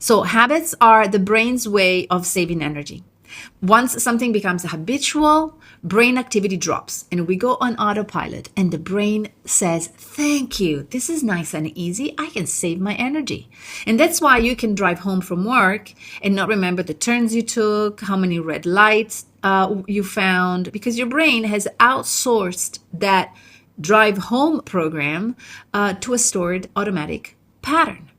So habits are the brain's way of saving energy. Once something becomes habitual, brain activity drops and we go on autopilot, and the brain says, thank you, this is nice and easy, I can save my energy. And that's why you can drive home from work and not remember the turns you took, how many red lights you found, because your brain has outsourced that drive home program to a stored automatic pattern.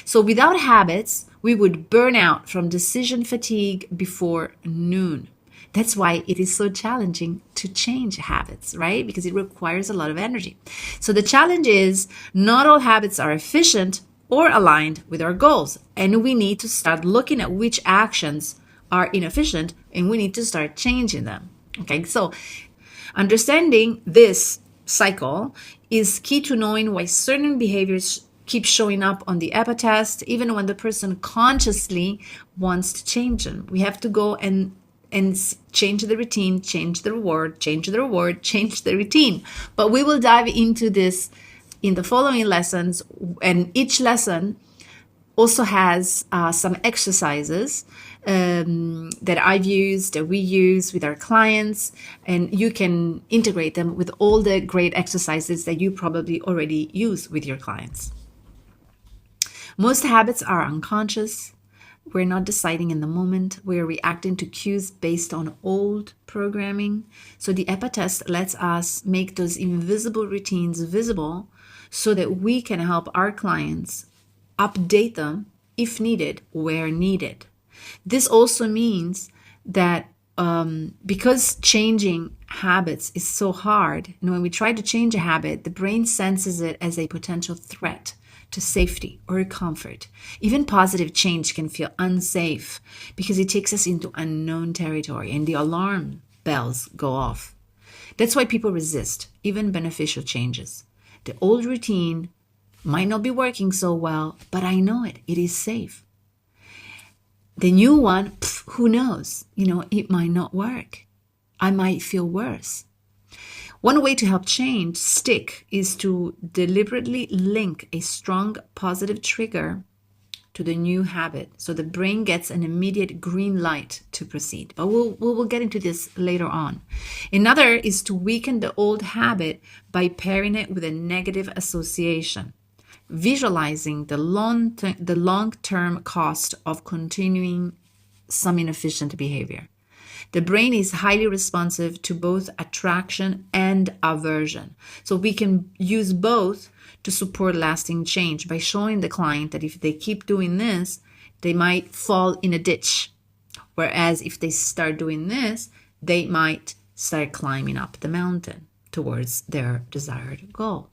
So without habits, we would burn out from decision fatigue before noon. That's why it is so challenging to change habits, right? Because it requires a lot of energy. So the challenge is not all habits are efficient or aligned with our goals. And we need to start looking at which actions are inefficient and we need to start changing them. Okay, so understanding this cycle is key to knowing why certain behaviors keep showing up on the EPA test, even when the person consciously wants to change them. We have to go and change the routine, change the reward, change the reward, change the routine. But we will dive into this in the following lessons, and each lesson also has some exercises that I've used, that we use with our clients, and you can integrate them with all the great exercises that you probably already use with your clients. Most habits are unconscious. We're not deciding in the moment. We're reacting to cues based on old programming. So the EPA test lets us make those invisible routines visible so that we can help our clients update them if needed, where needed. This also means that because changing habits is so hard, and when we try to change a habit, the brain senses it as a potential threat to safety or comfort. Even positive change can feel unsafe because it takes us into unknown territory and the alarm bells go off. That's why people resist even beneficial changes. The old routine might not be working so well, but I know it is safe. The new one, who knows? It might not work. I might feel worse. One way to help change stick is to deliberately link a strong positive trigger to the new habit, so the brain gets an immediate green light to proceed. But we'll get into this later on. Another is to weaken the old habit by pairing it with a negative association, visualizing the long-term cost of continuing some inefficient behavior. The brain is highly responsive to both attraction and aversion. So we can use both to support lasting change by showing the client that if they keep doing this, they might fall in a ditch. Whereas if they start doing this, they might start climbing up the mountain towards their desired goal.